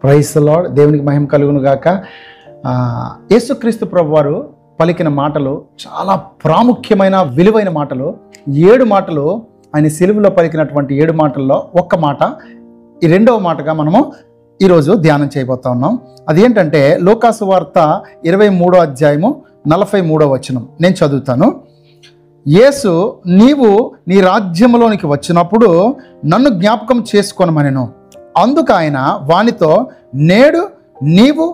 Praise the lord. దేవునికి మహిమ కలుగును గాక. యేసుక్రీస్తు ప్రభువారు పలికిన మాటలు చాలా ప్రాముఖ్యమైన విలువైన మాటలు. 7 మాటలు ఆయన సిలువలో పలికినటువంటి 7 మాటల్లో ఒక్క మాట, ఈ రెండవ మాటగా మనము ఈరోజు ధ్యానం చేయబోతా ఉన్నాం. అదేంటంటే లూకాసు వార్త 23వ అధ్యాయము 43వ వచనం నేను చదువుతాను. యేసు, నీవు నీ రాజ్యంలోనికి వచ్చినప్పుడు నన్ను జ్ఞాపకం చేసుకొనమనెను. అందుకు ఆయన వానితో, నేడు నీవు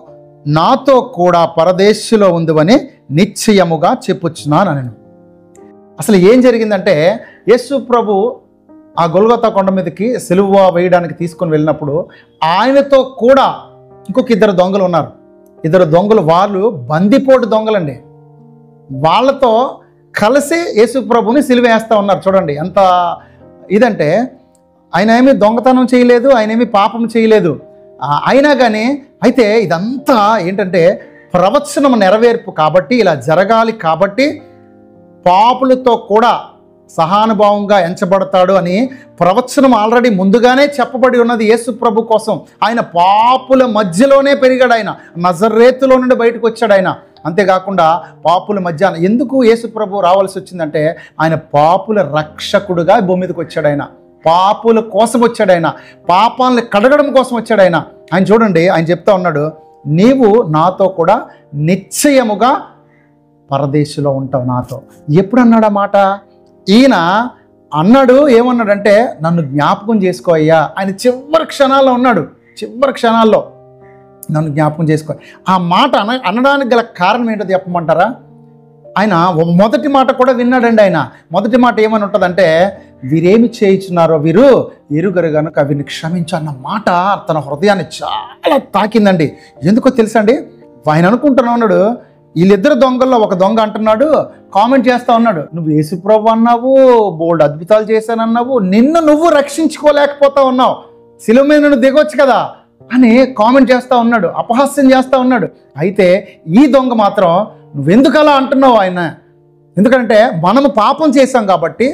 నాతో కూడా పరదేశంలో ఉందువని నిశ్చయముగా చెప్పుచున్నానెను. అసలు ఏం జరిగిందంటే, యేసు ప్రభు ఆ గొల్గొతా కొండ మీదకి సిలువ వేయడానికి తీసుకొని వెళ్ళినప్పుడు ఆయనతో కూడా ఇంకొక 2 దొంగలు ఉన్నారు. 2 దొంగలు, వాళ్ళు బందిపోటు దొంగలండి. వాళ్ళతో కలిసి యేసు ప్రభుని సిలువ వేస్తూ ఉన్నారు. చూడండి ఎంత ఇదంటే, ఆయన ఏమీ దొంగతనం చేయలేదు, ఆయన ఏమీ పాపం చేయలేదు. అయినా కానీ అయితే ఇదంతా ఏంటంటే ప్రవచనం నెరవేర్పు కాబట్టి, ఇలా జరగాలి కాబట్టి పాపులతో కూడా సహానుభావంగా ఎంచబడతాడు అని ప్రవచనం ఆల్రెడీ ముందుగానే చెప్పబడి ఉన్నది యేసు ప్రభు కోసం. ఆయన పాపుల మధ్యలోనే పెరిగాడు. ఆయన నజరేతులో నుండి బయటకు వచ్చాడు. ఆయన అంతేకాకుండా పాపుల మధ్య ఎందుకు యేసు ప్రభు రావాల్సి వచ్చిందంటే, ఆయన పాపుల రక్షకుడుగా భూమి మీదకి వచ్చాడు. ఆయన పాపుల కోసం వచ్చాడు. ఆయన పాపాలను కడగడం కోసం వచ్చాడు. ఆయన చూడండి, ఆయన చెప్తా ఉన్నాడు, నీవు నాతో కూడా నిశ్చయముగా పరదేశంలో ఉంటావు నాతో. ఎప్పుడు అన్నాడు ఆ మాట? ఈయన అన్నాడు, ఏమన్నాడంటే, నన్ను జ్ఞాపకం చేసుకో అయ్యా. ఆయన చివరి క్షణాల్లో ఉన్నాడు. చివరి క్షణాల్లో నన్ను జ్ఞాపకం చేసుకో. ఆ మాట అనడానికి గల కారణం ఏంటో చెప్పమంటారా? ఆయన మొదటి మాట కూడా విన్నాడండి. ఆయన మొదటి మాట ఏమని ఉంటుందంటే, వీరేమి చేయించున్నారో వీరు ఎరుగరు కనుక వీరిని క్షమించన్న మాట తన హృదయాన్ని చాలా తాకిందండి. ఎందుకో తెలుసా అండి, ఆయన అనుకుంటున్నా ఉన్నాడు, వీళ్ళిద్దరు దొంగల్లో ఒక దొంగ అంటున్నాడు, కామెంట్ చేస్తూ ఉన్నాడు, నువ్వు యేసుప్రభు అన్నావు, బోల్డ్ అద్భుతాలు చేశానన్నావు, నిన్ను నువ్వు రక్షించుకోలేకపోతా ఉన్నావు, శిలువ మీద నువ్వు దిగొచ్చు కదా అని కామెంట్ చేస్తూ ఉన్నాడు, అపహాస్యం చేస్తూ ఉన్నాడు. అయితే ఈ దొంగ మాత్రం, నువ్వెందుకు అలా అంటున్నావు ఆయన? ఎందుకంటే మనము పాపం చేశాం కాబట్టి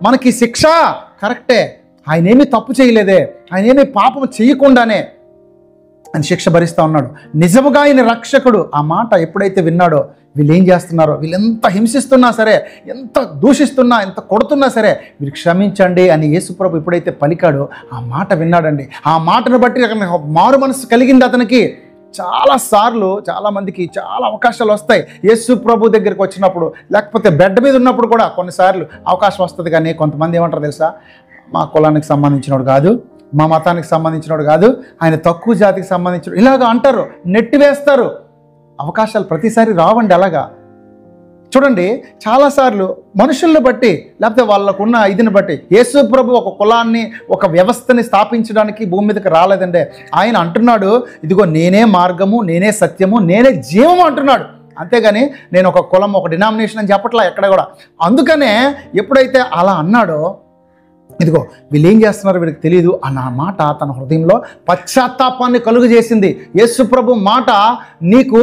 మనకి శిక్ష కరెక్టే. ఆయన ఏమీ తప్పు చేయలేదే, ఆయన ఏమీ పాపం చేయకుండానే ఆయన శిక్ష భరిస్తూ ఉన్నాడు. నిజముగా ఆయన రక్షకుడు. ఆ మాట ఎప్పుడైతే విన్నాడో, వీళ్ళు ఏం చేస్తున్నారో, వీళ్ళు ఎంత హింసిస్తున్నా సరే, ఎంత దూషిస్తున్నా, ఎంత కొడుతున్నా సరే, వీరు క్షమించండి అని యేసుప్రభు ఎప్పుడైతే పలికాడో ఆ మాట విన్నాడండి. ఆ మాటను బట్టి మారు మనసు కలిగింది అతనికి. చాలాసార్లు చాలామందికి చాలా అవకాశాలు వస్తాయి యేసు ప్రభు దగ్గరికి వచ్చినప్పుడు, లేకపోతే బెడ్ మీద ఉన్నప్పుడు కూడా కొన్నిసార్లు అవకాశం వస్తుంది. కానీ కొంతమంది ఏమంటారు తెలుసా, మా కులానికి సంబంధించినోడు కాదు, మా మతానికి సంబంధించినోడు కాదు, ఆయన తక్కువ జాతికి సంబంధించిన, ఇలాగ అంటారు, నెట్టివేస్తారు. అవకాశాలు ప్రతిసారి రావండి. అలాగా చూడండి, చాలాసార్లు మనుషుల్ని బట్టి, లేకపోతే వాళ్ళకున్న ఇదిని బట్టి యేసు ప్రభు ఒక కులాన్ని, ఒక వ్యవస్థని స్థాపించడానికి భూమి మీదకి రాలేదండి. ఆయన అంటున్నాడు, ఇదిగో నేనే మార్గము, నేనే సత్యము, నేనే జీవము అంటున్నాడు. అంతేగాని నేను ఒక కులం, ఒక డినామినేషన్ అని చెప్పట్లా ఎక్కడ కూడా. అందుకనే ఎప్పుడైతే అలా అన్నాడో, ఇదిగో వీళ్ళు ఏం చేస్తున్నారో వీళ్ళకి తెలియదు అన్న మాట తన హృదయంలో పశ్చాత్తాపాన్ని కలుగు చేసింది. యేసు ప్రభు మాట నీకు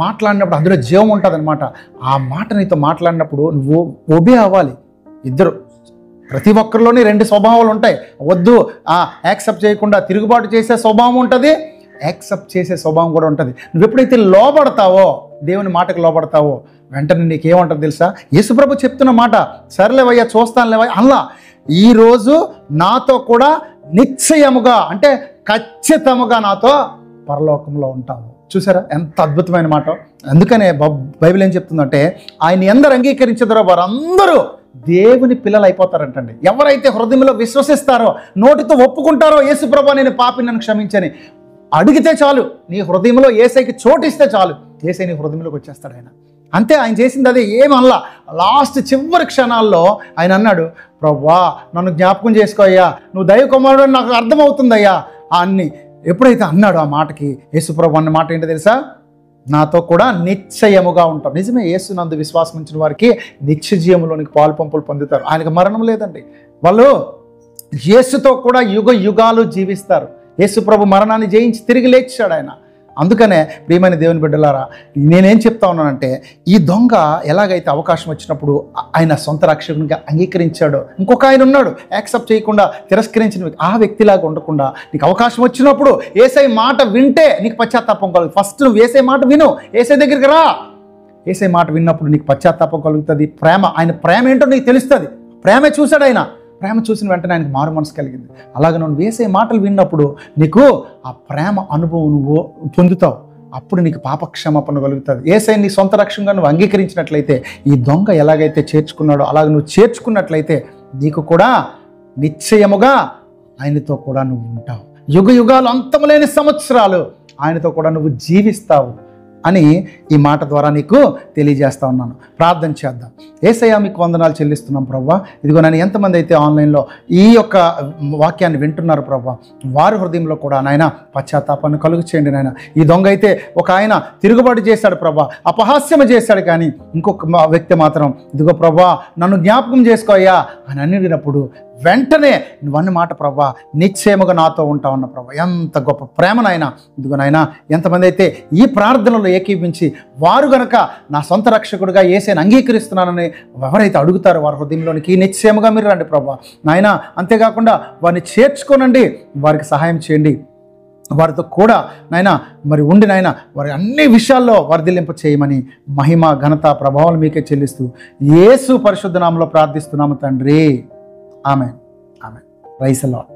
మాట్లాడినప్పుడు అందులో జీవం ఉంటుంది అనమాట. ఆ మాట నీతో మాట్లాడినప్పుడు నువ్వు ఒబే అవ్వాలి. ఇద్దరు, ప్రతి ఒక్కరిలోని 2 స్వభావాలు ఉంటాయి. వద్దు యాక్సెప్ట్ చేయకుండా తిరుగుబాటు చేసే స్వభావం ఉంటుంది, యాక్సెప్ట్ చేసే స్వభావం కూడా ఉంటుంది. నువ్వు ఎప్పుడైతే లోబడతావో, దేవుని మాటకు లోబడతావో, వెంటనే నీకేమంటుంది తెలుసా? యేసుప్రభు చెప్తున్న మాట, సరేలేవయ్యా చూస్తానులేవయ్యా అలా, ఈరోజు నాతో కూడా నిశ్చయముగా, అంటే ఖచ్చితముగా నాతో పరలోకంలో ఉంటాము. చూసారా ఎంత అద్భుతమైన మాట. అందుకనే బైబిల్ ఏం చెప్తుందంటే, ఆయన ఎందరు అంగీకరించదరో వారందరూ దేవుని పిల్లలు అయిపోతారంటండి. ఎవరైతే హృదయంలో విశ్వసిస్తారో, నోటితో ఒప్పుకుంటారో, యేసుప్రభు నేను పాపిని, నన్ను క్షమించని అడిగితే చాలు, నీ హృదయంలో యేసైకి చోటిస్తే చాలు, యేసై నీ హృదయంలోకి వచ్చేస్తాడు ఆయన. అంతే, ఆయన చేసింది అదే. ఏమల్లా లాస్ట్ చివరి క్షణాల్లో ఆయన అన్నాడు, ప్రభువా నన్ను జ్ఞాపకం చేసుకో అయ్యా, నువ్వు దైవ కుమారుడు నాకు అర్థమవుతుందయ్యా అని ఎప్పుడైతే అన్నాడు, ఆ మాటకి యేసుప్రభు అన్న మాట ఏంటో తెలుసా? నాతో కూడా నిశ్చయముగా ఉంటాం. నిజమే, యేసునందు విశ్వాసం ఉంచిన వారికి నిత్య జీవంలోనికి పాలు పంపులు పొందుతారు. ఆయనకు మరణం లేదండి. వాళ్ళు యేసుతో కూడా యుగ యుగాలు జీవిస్తారు. యేసు ప్రభు మరణాన్ని జయించి తిరిగి లేచాడు. ఆయన అందుకనే ప్రియమైన దేవుని బిడ్డలారా, నేనేం చెప్తా ఉన్నానంటే, ఈ దొంగ ఎలాగైతే అవకాశం వచ్చినప్పుడు ఆయన సొంత రక్షకునిగా అంగీకరించాడో, ఇంకొక ఆయన ఉన్నాడు యాక్సెప్ట్ చేయకుండా తిరస్కరించిన ఆ వ్యక్తిలాగా ఉండకుండా, నీకు అవకాశం వచ్చినప్పుడు యేసయ్య మాట వింటే నీకు పశ్చాత్తాపం కలుగుతుంది. ఫస్ట్ నువ్వు యేసయ్య మాట విను, యేసయ్య దగ్గరికి రా. యేసయ్య మాట విన్నప్పుడు నీకు పశ్చాత్తాపం కలుగుతుంది. ప్రేమ, ఆయన ప్రేమ ఏంటో నీకు తెలుస్తుంది. ప్రేమే చూశాడు ఆయన. ప్రేమ చూసిన వెంటనే ఆయనకు మారు మనసు కలిగింది. అలాగే నువ్వు యేసయ్య మాటలు విన్నప్పుడు నీకు ఆ ప్రేమ అనుభవం నువ్వు పొందుతావు. అప్పుడు నీకు పాపక్షమాపణ కలుగుతుంది. యేసయ్య నీ సొంత రక్షణగా నువ్వు అంగీకరించినట్లయితే, ఈ దొంగ ఎలాగైతే చేర్చుకున్నాడో అలాగే నువ్వు చేర్చుకున్నట్లయితే నీకు కూడా నిశ్చయముగా ఆయనతో కూడా నువ్వు ఉంటావు. యుగ యుగాలు అంతములేని సంవత్సరాలు ఆయనతో కూడా నువ్వు జీవిస్తావు అని ఈ మాట ద్వారా నీకు తెలియజేస్తా ఉన్నాను. ప్రార్థన చేద్దాం. యేసయ్య మీకు వందనాలు చెల్లిస్తున్నాం ప్రభువా. ఇదిగో నేను ఎంతమంది అయితే ఆన్లైన్లో ఈ యొక్క వాక్యాన్ని వింటున్నారు ప్రభువా, వారి హృదయంలో కూడా నాయన పశ్చాత్తాపాన్ని కలుగు చేయండి నాయన. ఈ దొంగ అయితే ఒక ఆయన తిరుగుబాటు చేశాడు ప్రభువా, అపహాస్యము చేశాడు, కానీ ఇంకొక వ్యక్తి మాత్రం ఇదిగో ప్రభువా నన్ను జ్ఞాపకం చేసుకోయ్యా అని అనిడినప్పుడు వెంటనే నువ్వన్న మాట ప్రభువా నిశ్చయముగా నాతో ఉంటా ఉన్న ప్రభువా. ఎంత గొప్ప ప్రేమనైనా ఇదిగో నాయన, ఎంతమంది అయితే ఈ ప్రార్థనలో ఏకీపించి వారు గనక నా సొంత రక్షకుడిగా యేసయ్యను అంగీకరిస్తున్నానని ఎవరైతే అడుగుతారో వారి హృదయంలోనికి నిశ్చయముగా మీరు రండి ప్రభువా నాయన. అంతేకాకుండా వారిని చేర్చుకోనండి, వారికి సహాయం చేయండి. వారితో కూడా నాయన మరి ఉండి నాయన వారి అన్ని విషయాల్లో వర్ధిల్లింప చేయమని మహిమ ఘనత ప్రభావాలు మీకే చెల్లిస్తూ యేసు పరిశుద్ధ నామములో ప్రార్థిస్తున్నాము తండ్రి. ఆమేన్. ఆమేన్. Praise the lord.